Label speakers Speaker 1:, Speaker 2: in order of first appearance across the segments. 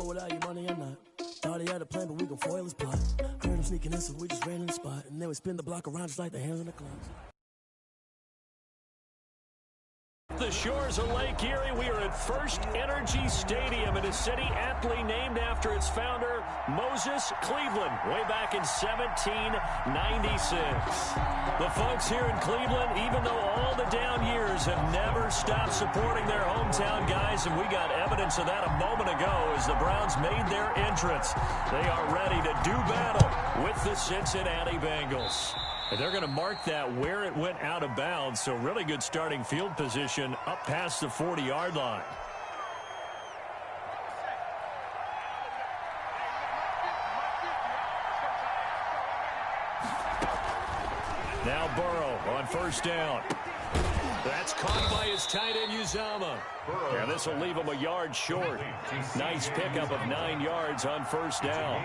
Speaker 1: know without your money or not. Thought he had a plan, but we gon' foil his plot. Heard him sneaking in, so we just ran in the spot. And then we spin the block around just like the hands in the clock.
Speaker 2: The shores of Lake Erie. We are at First Energy Stadium in a city aptly named after its founder, Moses Cleveland, way back in 1796. The folks here in Cleveland, even though all the down years, have never stopped supporting their hometown guys, and we got evidence of that a moment ago as the Browns made their entrance. They are ready to do battle with the Cincinnati Bengals. And they're going to mark that where it went out of bounds, so really good starting field position up past the 40-yard line. Now Burrow on first down. That's caught by his tight end, Uzomah. Yeah, this will leave him a yard short. Nice pickup of 9 yards on first down.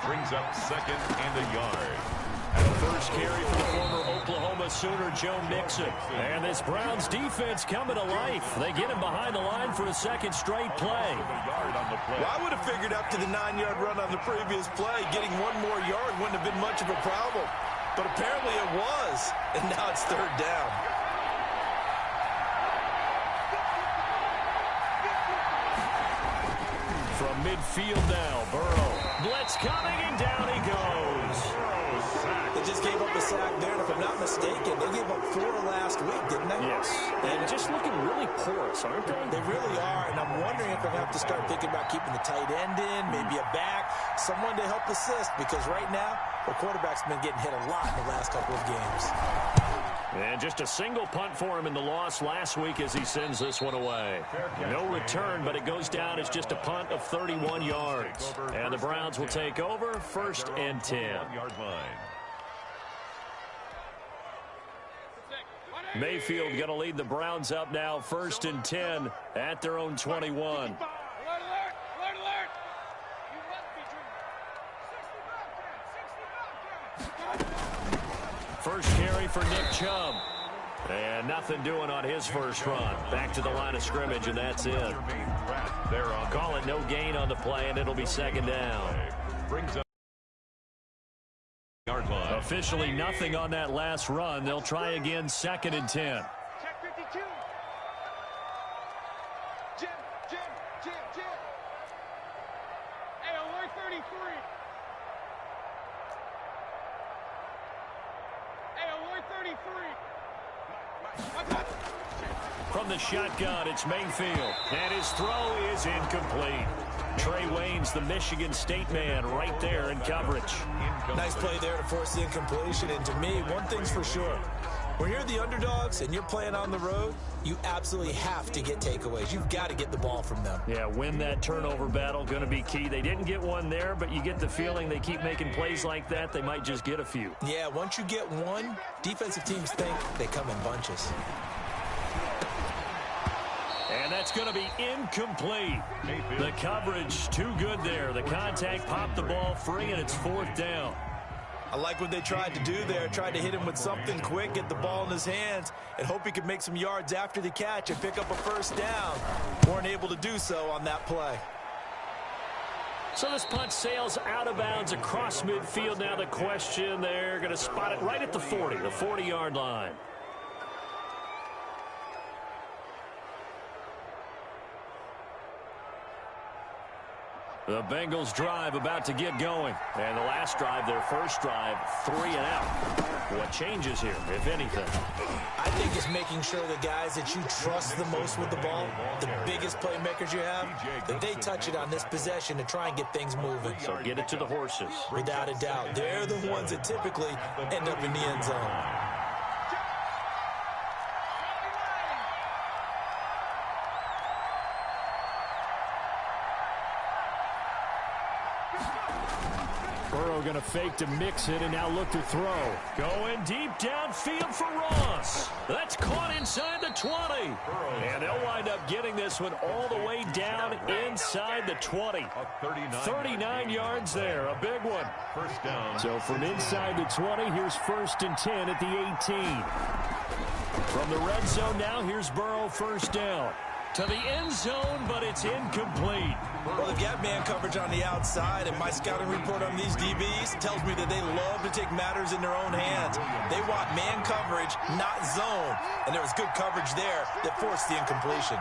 Speaker 3: Brings up second and a yard.
Speaker 2: First carry for the former Oklahoma Sooner, Joe Mixon. And this Browns defense coming to life. They get him behind the line for a second straight play.
Speaker 4: Well, I would have figured up to the 9-yard run on the previous play. Getting one more yard wouldn't have been much of a problem. But apparently it was. And now it's third down.
Speaker 2: From midfield now, Burrow. Blitz coming, and down he goes.
Speaker 4: They just gave up a sack there, and if I'm not mistaken, they gave up 4 last week, didn't they?
Speaker 2: Yes. And just looking really porous, aren't they?
Speaker 4: They really are, and I'm wondering if I'm going to have to start thinking about keeping the tight end in, maybe a back, someone to help assist, because right now, the quarterback's been getting hit a lot in the last couple of games.
Speaker 2: And just a single punt for him in the loss last week as he sends this one away. No return, but it goes down as just a punt of 31 yards. And the Browns will take over first and 10. Mayfield going to lead the Browns up now first and 10 at their own 21. First carry for Nick Chubb. And nothing doing on his first run. Back to the line of scrimmage, and that's it. Call it no gain on the play, and it'll be second down. Officially nothing on that last run. They'll try again second and 10. From the shotgun, it's Mayfield. And his throw is incomplete. Trey Wayne's the Michigan State man right there in coverage.
Speaker 4: Nice play there to force the incompletion. And to me, one thing's for sure. When you're the underdogs and you're playing on the road, you absolutely have to get takeaways. You've got to get the ball from them.
Speaker 2: Yeah, win that turnover battle, going to be key. They didn't get one there, but you get the feeling they keep making plays like that, they might just get a few.
Speaker 4: Yeah, once you get one, defensive teams think they come in bunches.
Speaker 2: And that's going to be incomplete. The coverage too good there. The contact popped the ball free, and it's fourth down.
Speaker 4: I like what they tried to do there. Tried to hit him with something quick, get the ball in his hands, and hope he could make some yards after the catch and pick up a first down. Weren't able to do so on that play.
Speaker 2: So this punt sails out of bounds across midfield. Now the question, they're going to spot it right at the 40, the 40-yard line. The Bengals drive about to get going. And the last drive, their first drive, 3 and out. What changes here, if anything?
Speaker 4: I think it's making sure the guys that you trust the most with the ball, the biggest playmakers you have, that they touch it on this possession to try and get things moving.
Speaker 2: So get it to the horses.
Speaker 4: Without a doubt. They're the ones that typically end up in the end zone.
Speaker 2: Going to fake to mix it and now look to throw. Going deep downfield for Ross. That's caught inside the 20. And they'll wind up getting this one all the way down inside the 20. 39 yards there, a big one.
Speaker 3: First down.
Speaker 2: So from inside the 20, here's first and 10 at the 18. From the red zone now, here's Burrow first down. To the end zone, but it's incomplete.
Speaker 4: Well, they've got man coverage on the outside, and my scouting report on these DBs tells me that they love to take matters in their own hands. They want man coverage, not zone. And there was good coverage there that forced the incompletion.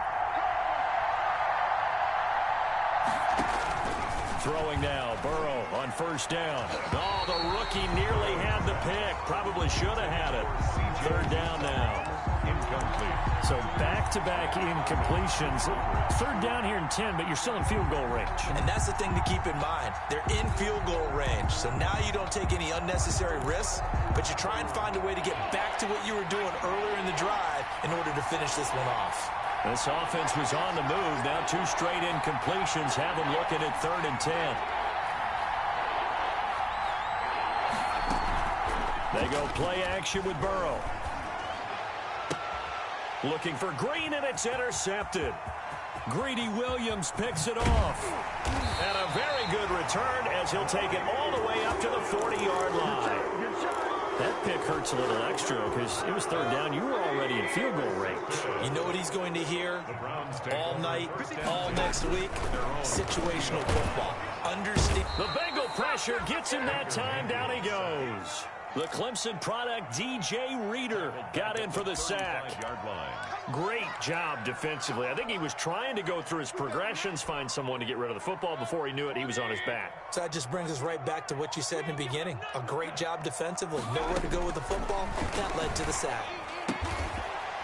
Speaker 2: Throwing now, Burrow on first down. Oh, the rookie nearly had the pick. Probably should have had it. Third down now.
Speaker 3: Incomplete.
Speaker 2: So back-to-back incompletions. Third down here in 10, but you're still in field goal range.
Speaker 4: And that's the thing to keep in mind. They're in field goal range. So now you don't take any unnecessary risks, but you try and find a way to get back to what you were doing earlier in the drive in order to finish this one off.
Speaker 2: This offense was on the move. Now 2 straight incompletions have them looking at 3rd and 10. They go play action with Burrow. Looking for Green, and it's intercepted. Greedy Williams picks it off. And a very good return as he'll take it all the way up to the 40-yard line. That pick hurts a little extra because it was 3rd down. You were already in field goal range.
Speaker 4: You know what he's going to hear all night, all next week? Situational football. Understand.
Speaker 2: The Bengal pressure gets him that time. Down he goes. The Clemson product, DJ Reader, got in for the sack. Great job defensively. I think he was trying to go through his progressions, find someone to get rid of the football. Before he knew it, he was on his back.
Speaker 4: So that just brings us right back to what you said in the beginning. A great job defensively. Nowhere to go with the football. That led to the sack.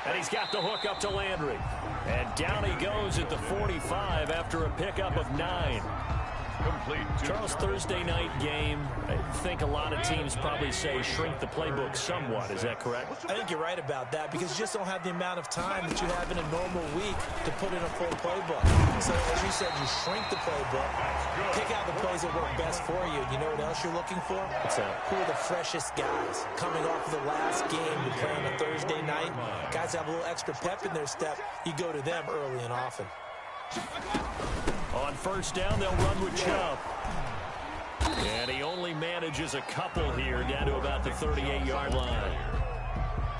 Speaker 2: And he's got the hook up to Landry. And down he goes at the 45 after a pickup of 9.
Speaker 3: Complete.
Speaker 2: Charles, Thursday night game, I think a lot of teams probably say shrink the playbook somewhat. Is that correct?
Speaker 4: I think you're right about that because you just don't have the amount of time that you have in a normal week to put in a full playbook. So, as you said, you shrink the playbook, pick out the plays that work best for you. You know what else you're looking for?
Speaker 2: What's that?
Speaker 4: Who are the freshest guys coming off of the last game to play on a Thursday night? Guys have a little extra pep in their step. You go to them early and often.
Speaker 2: On first down, they'll run with Chubb. And he only manages a couple here down to about the 38-yard line.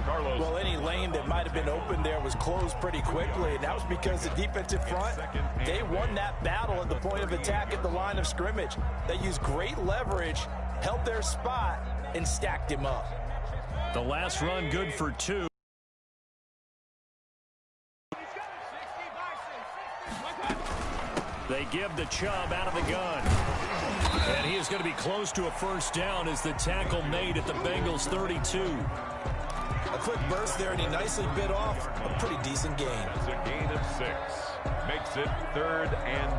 Speaker 4: Well, any lane that might have been open there was closed pretty quickly, and that was because the defensive front, they won that battle at the point of attack at the line of scrimmage. They used great leverage, held their spot, and stacked him up.
Speaker 2: The last run good for 2. They give the Chubb out of the gun. And he is going to be close to a first down as the tackle made at the Bengals 32.
Speaker 4: A quick burst there, and he nicely bit off a pretty decent gain.
Speaker 3: That's a gain of 6. Makes it 3rd and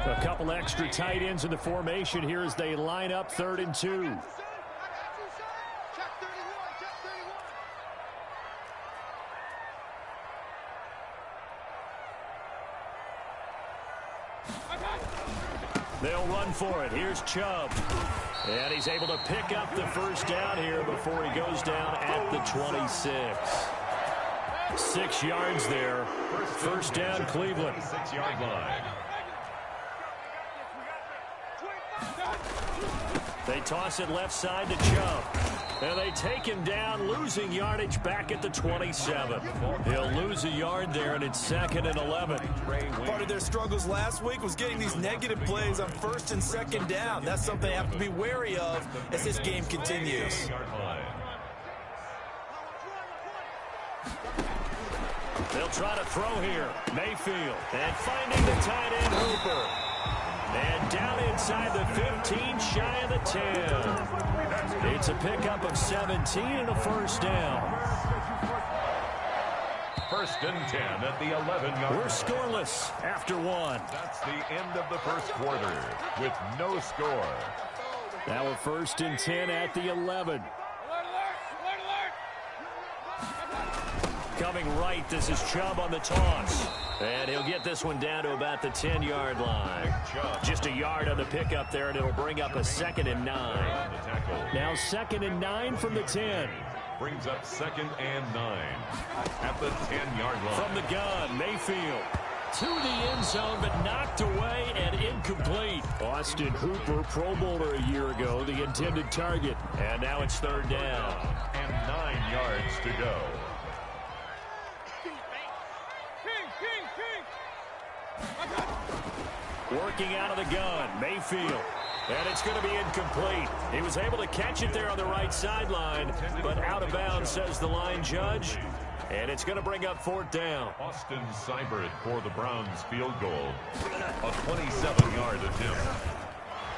Speaker 3: 2.
Speaker 2: A couple extra tight ends in the formation here as they line up 3rd and 2. They'll run for it. Here's Chubb. And he's able to pick up the first down here before he goes down at the 26. 6 yards there. First down, Cleveland.
Speaker 3: 6-yard line.
Speaker 2: They toss it left side to Chubb. And they take him down, losing yardage back at the 27. He'll lose a yard there, and it's 2nd and 11.
Speaker 4: Part of their struggles last week was getting these negative plays on 1st and 2nd down. That's something they have to be wary of as this game continues.
Speaker 2: They'll try to throw here. Mayfield. And finding the tight end, Hooper. And down inside the 15, shy of the 10. It's a pickup of 17 and a first down.
Speaker 3: 1st and 10 at the 11-yard line.
Speaker 2: We're scoreless after 1.
Speaker 3: That's the end of the first quarter with no score.
Speaker 2: Now a 1st and 10 at the 11. Coming right, this is Chubb on the toss. And he'll get this one down to about the 10-yard line. Just a yard on the pickup there, and it'll bring up a 2nd and 9. Now 2nd and 9 from the 10.
Speaker 3: Brings up 2nd and 9 at the 10-yard line.
Speaker 2: From the gun, Mayfield. To the end zone, but knocked away and incomplete. Austin Hooper, Pro Bowler a year ago, the intended target. And now it's third down.
Speaker 3: And 9 yards to go.
Speaker 2: Working out of the gun, Mayfield. And it's going to be incomplete. He was able to catch it there on the right sideline, but out of bounds, says the line judge. And it's going to bring up fourth down.
Speaker 3: Austin Seibert for the Browns field goal. A 27-yard attempt.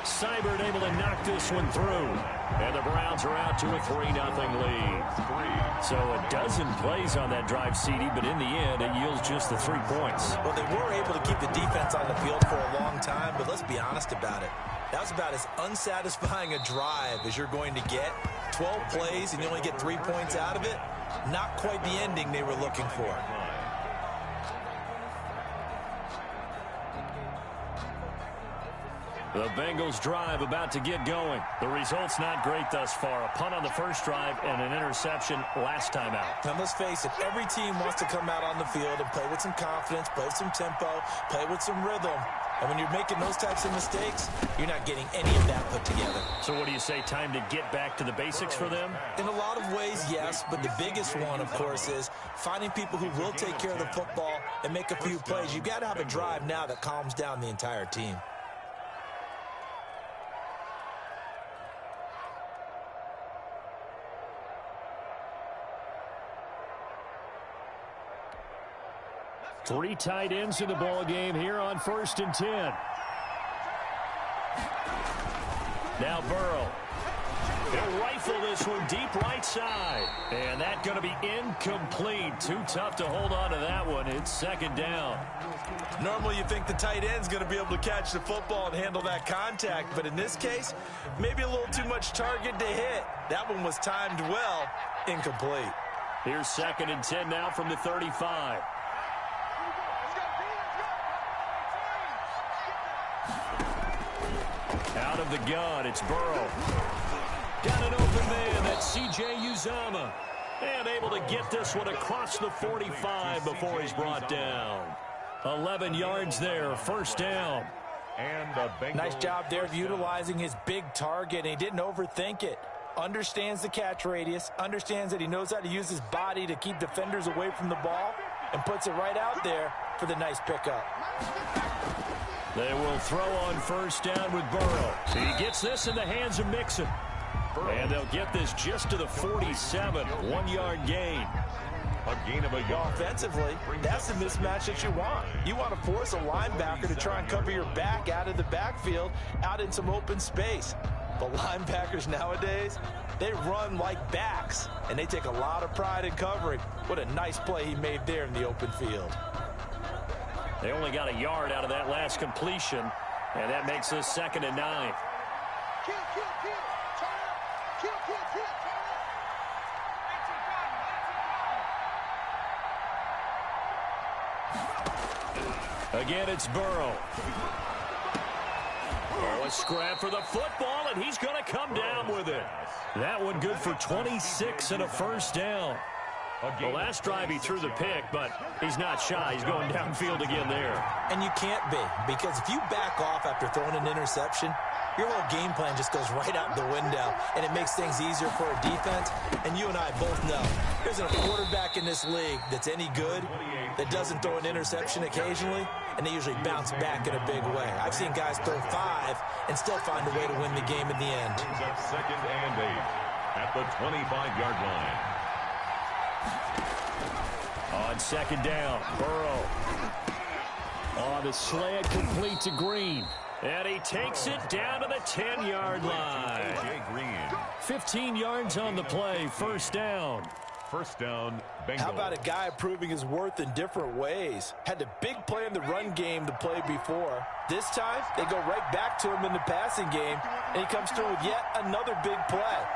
Speaker 2: Seibert able to knock this one through. And the Browns are out to a 3-0 lead. So a dozen plays on that drive, CD, but in the end, it yields just the 3 points.
Speaker 4: Well, they were able to keep the defense on the field for a long time, but let's be honest about it. That was about as unsatisfying a drive as you're going to get. 12 plays and you only get 3 points out of it. Not quite the ending they were looking for.
Speaker 2: The Bengals drive about to get going. The result's not great thus far. A punt on the first drive and an interception last time out.
Speaker 4: Now, let's face it, every team wants to come out on the field and play with some confidence, play with some tempo, play with some rhythm. And when you're making those types of mistakes, you're not getting any of that put together.
Speaker 2: So what do you say, time to get back to the basics for them?
Speaker 4: In a lot of ways, yes, but the biggest one, of course, is finding people who will take care of the football and make a few plays. You've got to have a drive now that calms down the entire team.
Speaker 2: Three tight ends in the ball game here on 1st and 10. Now Burrow. He'll rifle this one deep right side. And that's going to be incomplete. Too tough to hold on to that one. It's second down.
Speaker 4: Normally you think the tight end's going to be able to catch the football and handle that contact. But in this case, maybe a little too much target to hit. That one was timed well. Incomplete.
Speaker 2: Here's 2nd and 10 now from the 35. Out of the gun, it's Burrow. Got an open man, that's C.J. Uzomah. And able to get this one across the 45 before he's brought down. 11 yards there, first down.
Speaker 3: And
Speaker 4: nice job there of utilizing his big target, and he didn't overthink it. Understands the catch radius, understands that he knows how to use his body to keep defenders away from the ball, and puts it right out there for the nice pickup.
Speaker 2: They will throw on first down with Burrow. He gets this in the hands of Mixon. And they'll get this just to the 47, 1-yard gain.
Speaker 3: A gain of a yard.
Speaker 4: Offensively, that's the mismatch that you want. You want to force a linebacker to try and cover your back out of the backfield, out in some open space. But linebackers nowadays, they run like backs, and they take a lot of pride in covering. What a nice play he made there in the open field.
Speaker 2: They only got a yard out of that last completion, and that makes this 2nd and 9. Again, it's Burrow. Oh, a scrap for the football, and he's going to come down with it. That one good for 26 and a first down. The last drive he threw the pick, but he's not shy. He's going downfield again there.
Speaker 4: And you can't be, because if you back off after throwing an interception, your whole game plan just goes right out the window, and it makes things easier for a defense. And you and I both know there's a quarterback in this league that's any good that doesn't throw an interception occasionally, and they usually bounce back in a big way. I've seen guys throw 5 and still find a way to win the game in the end.
Speaker 3: 2nd and 8 at the 25-yard line.
Speaker 2: On 2nd down, Burrow. On the slant, complete to Green. And he takes it down to the 10-yard line. 15 yards on the play, first down.
Speaker 3: First down, Bengals.
Speaker 4: How about a guy proving his worth in different ways? Had the big play in the run game to play before. This time, they go right back to him in the passing game, and he comes through with yet another big play.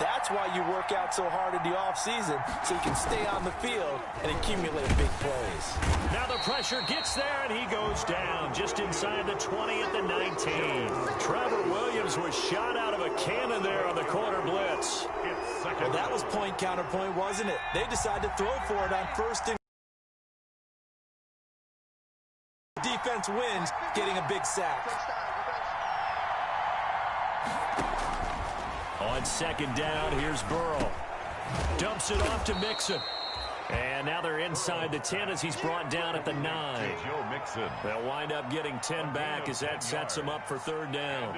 Speaker 4: That's why you work out so hard in the offseason, so you can stay on the field and accumulate big plays.
Speaker 2: Now the pressure gets there, and he goes down just inside the 20 at the 19. Trevor Williams was shot out of a cannon there on the corner blitz.
Speaker 4: Well, that was point counterpoint, wasn't it? They decided to throw for it on 1st and defense wins getting a big sack.
Speaker 2: On second down, here's Burrow. Dumps it off to Mixon. And now they're inside the 10 as he's brought down at the 9. They'll wind up getting 10 back as that sets them up for third down.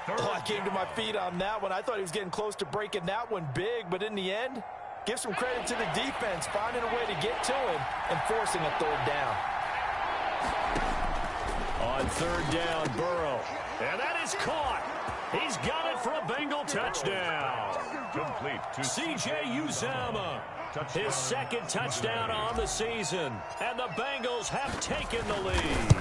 Speaker 4: Oh, I came to my feet on that one. I thought he was getting close to breaking that one big, but in the end, give some credit to the defense, finding a way to get to him and forcing a third down.
Speaker 2: On third down, Burrow. And that is caught. He's got it for a Bengal touchdown.
Speaker 3: Complete to
Speaker 2: C.J. Uzomah. His second touchdown on the season. And the Bengals have taken the lead.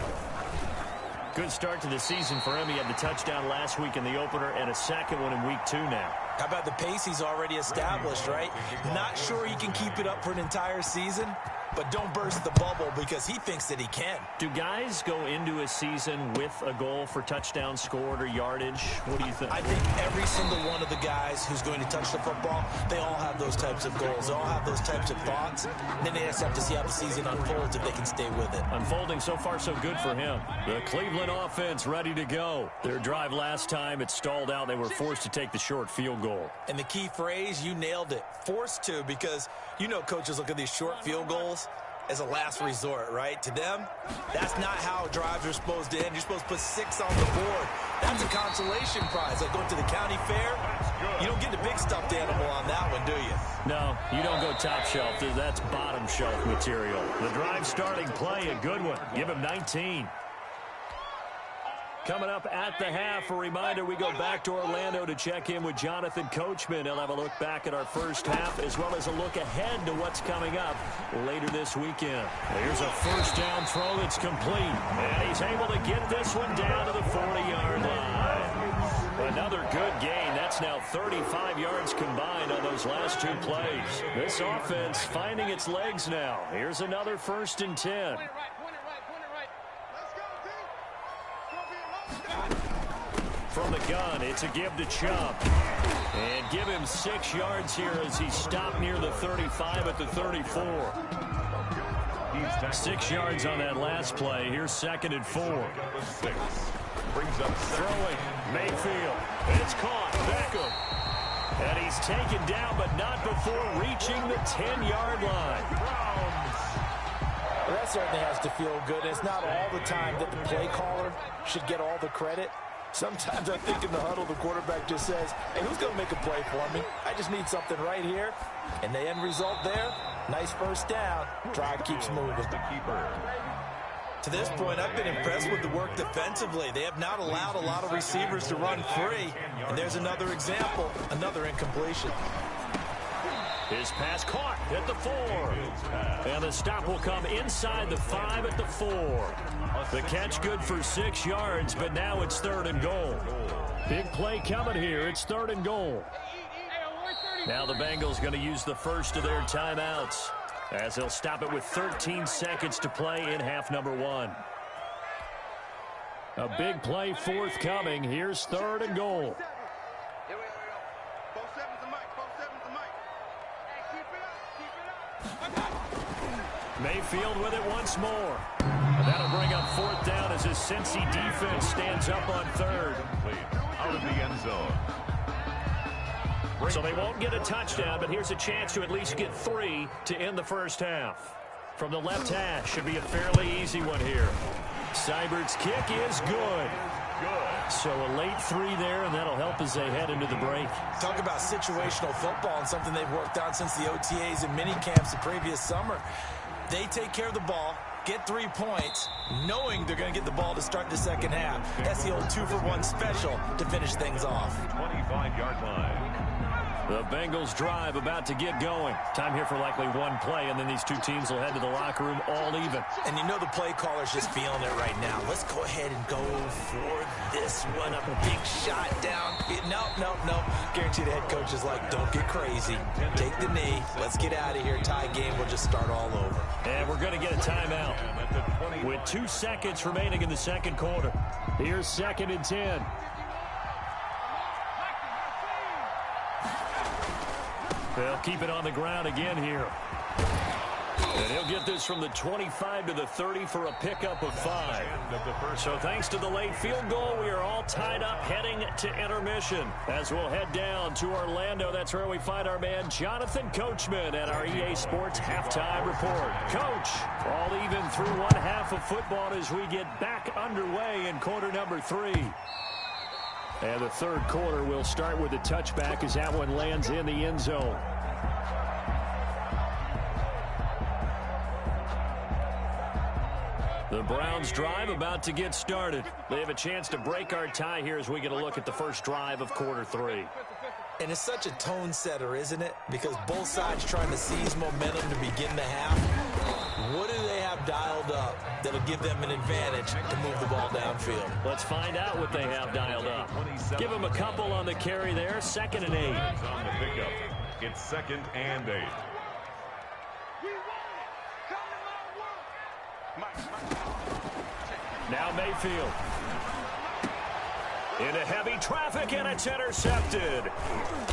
Speaker 2: Good start to the season for him. He had the touchdown last week in the opener and a second one in week 2 now.
Speaker 4: How about the pace he's already established, right? Not sure he can keep it up for an entire season, but don't burst the bubble because he thinks that he can.
Speaker 2: Do guys go into a season with a goal for touchdown scored or yardage? What do you think?
Speaker 4: I think every single one of the guys who's going to touch the football, they all have those types of goals. They all have those types of thoughts. Then they just have to see how the season unfolds if they can stay with it.
Speaker 2: Unfolding so far so good for him. The Cleveland offense ready to go. Their drive last time, it stalled out. They were forced to take the short field goal.
Speaker 4: And the key phrase, you nailed it. Forced to, because you know coaches look at these short field goals as a last resort, right? To them, that's not how drives are supposed to end. You're supposed to put 6 on the board. That's a consolation prize. Like going to the county fair, you don't get the big stuffed animal on that one, do you?
Speaker 2: No, you don't go top shelf. That's bottom shelf material. The drive starting play, a good one. Give him 19. Coming up at the half, a reminder, we go back to Orlando to check in with Jonathan Coachman. He'll have a look back at our first half as well as a look ahead to what's coming up later this weekend. Here's a first down throw that's complete. And he's able to get this one down to the 40-yard line. Another good gain. That's now 35 yards combined on those last 2 plays. This offense finding its legs now. Here's another 1st and 10. From the gun, it's a give to Chubb. And give him 6 yards here as he stopped near the 35 at the 34. 6 yards on that last play. Here's 2nd and 4.
Speaker 3: Brings up
Speaker 2: throwing. Mayfield. It's caught. Beckham. And he's taken down, but not before reaching the 10-yard line.
Speaker 4: Well, that certainly has to feel good. It's not all the time that the play caller should get all the credit. Sometimes I think in the huddle, the quarterback just says, hey, who's going to make a play for me? I just need something right here. And the end result there, nice first down. Drive keeps moving. To this point, I've been impressed with the work defensively. They have not allowed a lot of receivers to run free. And there's another example, another incompletion.
Speaker 2: His pass caught at the 4. And the stop will come inside the 5 at the 4. The catch good for 6 yards, but now it's 3rd and goal. Big play coming here. It's 3rd and goal. Now the Bengals going to use the first of their timeouts as they'll stop it with 13 seconds to play in half number 1. A big play forthcoming. Here's 3rd and goal. Mayfield with it once more. And that'll bring up 4th down as his Cincy defense stands up on 3rd.
Speaker 3: Out of the end zone.
Speaker 2: So they won't get a touchdown, but here's a chance to at least get 3 to end the first half. From the left hash, should be a fairly easy one here. Seibert's kick is good. So a late 3 there, and that'll help as they head into the break.
Speaker 4: Talk about situational football and something they've worked on since the OTAs and mini camps the previous summer. They take care of the ball, get 3 points, knowing they're going to get the ball to start the second half. That's the old 2-for-1 special to finish things off.
Speaker 3: 25-yard line.
Speaker 2: The Bengals drive about to get going. Time here for likely one play, and then these two teams will head to the locker room all even.
Speaker 4: And you know the play caller's just feeling it right now. Let's go ahead and go for this one. A big shot down. No. Guarantee the head coach is like, don't get crazy. Take the knee. Let's get out of here. Tie game. We'll just start all over.
Speaker 2: And we're going to get a timeout with 2 seconds remaining in the second quarter. Here's 2nd and 10. They'll keep it on the ground again here. And he'll get this from the 25 to the 30 for a pickup of 5. So thanks to the late field goal, we are all tied up heading to intermission. As we'll head down to Orlando, that's where we find our man Jonathan Coachman at our EA Sports Halftime Report. Coach, all even through one half of football as we get back underway in quarter number 3. And the third quarter will start with a touchback as that one lands in the end zone. The Browns drive about to get started. They have a chance to break our tie here as we get a look at the first drive of quarter 3.
Speaker 4: And it's such a tone setter, isn't it? Because both sides trying to seize momentum to begin the half. What do they have dialed up that'll give them an advantage to move the ball downfield?
Speaker 2: Let's find out what they have dialed up. Give them a couple on the carry there. 2nd and 8.
Speaker 3: On the pickup. It's 2nd and 8.
Speaker 2: Now Mayfield. Into heavy traffic, and it's intercepted.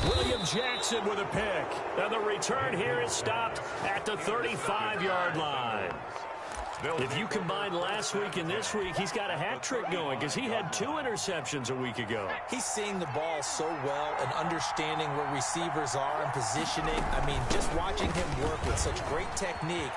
Speaker 2: William Jackson with a pick. And the return here is stopped at the 35-yard line. If you combine last week and this week, he's got a hat trick going because he had 2 interceptions a week ago.
Speaker 4: He's seeing the ball so well and understanding where receivers are and positioning. I mean, just watching him work with such great technique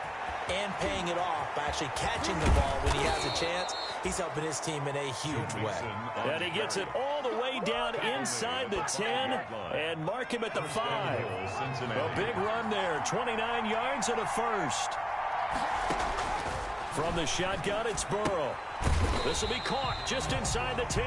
Speaker 4: and paying it off by actually catching the ball when he has a chance, he's helping his team in a huge way.
Speaker 2: And he gets it all the way down inside the 10 and mark him at the 5. A big run there, 29 yards and a first. From the shotgun, it's Burrow. This will be caught just inside the 10.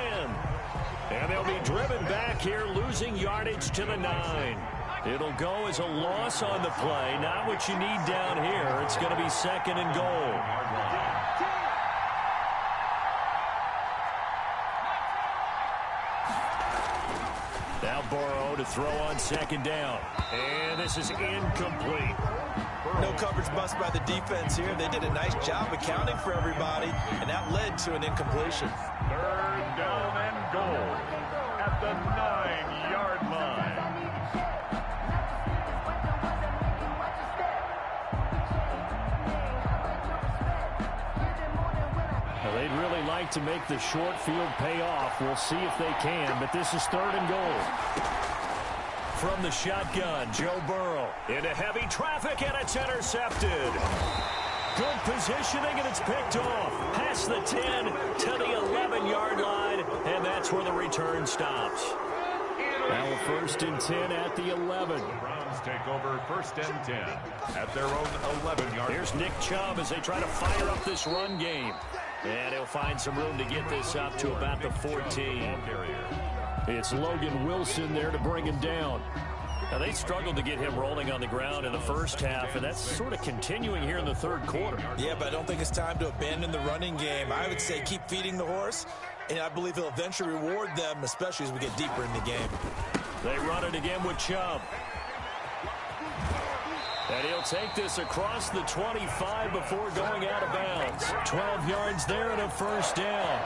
Speaker 2: And they'll be driven back here, losing yardage to the 9. It'll go as a loss on the play. Not what you need down here. It's going to be 2nd and goal. Now Burrow to throw on 2nd down. And this is incomplete.
Speaker 4: No coverage bust by the defense here. They did a nice job accounting for everybody, and that led to an incompletion.
Speaker 3: 3rd down and goal at the 9-yard line.
Speaker 2: They'd really like to make the short field pay off. We'll see if they can, but this is 3rd and goal. From the shotgun, Joe Burrow into heavy traffic, and it's intercepted. Good positioning, and it's picked off. Past the 10 to the 11-yard line, and that's where the return stops. Now a 1st and 10 at the 11.
Speaker 3: Browns take over 1st and 10 at their own 11-yard.
Speaker 2: Here's Nick Chubb as they try to fire up this run game. And he'll find some room to get this up to about the 14. It's Logan Wilson there to bring him down. Now, they struggled to get him rolling on the ground in the first half, and that's sort of continuing here in the third quarter.
Speaker 4: Yeah, but I don't think it's time to abandon the running game. I would say keep feeding the horse, and I believe he'll eventually reward them, especially as we get deeper in the game.
Speaker 2: They run it again with Chubb. And he'll take this across the 25 before going out of bounds. 12 yards there and a 1st down.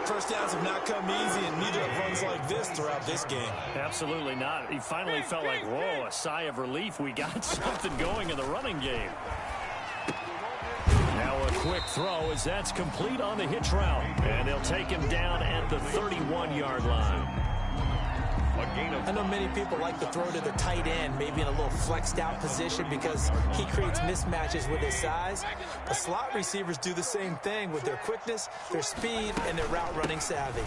Speaker 4: First downs have not come easy, and neither have runs like this throughout this game.
Speaker 2: Absolutely not. He finally felt like, whoa, a sigh of relief. We got something going in the running game. Now a quick throw as that's complete on the hitch route. And they'll take him down at the 31-yard line.
Speaker 4: I know many people like to throw to the tight end, maybe in a little flexed out position because he creates mismatches with his size. But slot receivers do the same thing with their quickness, their speed, and their route running savvy.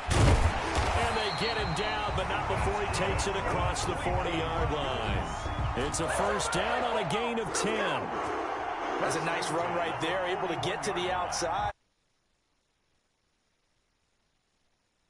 Speaker 2: And they get him down, but not before he takes it across the 40-yard line. It's a 1st down on a gain of 10.
Speaker 4: That's a nice run right there, able to get to the outside.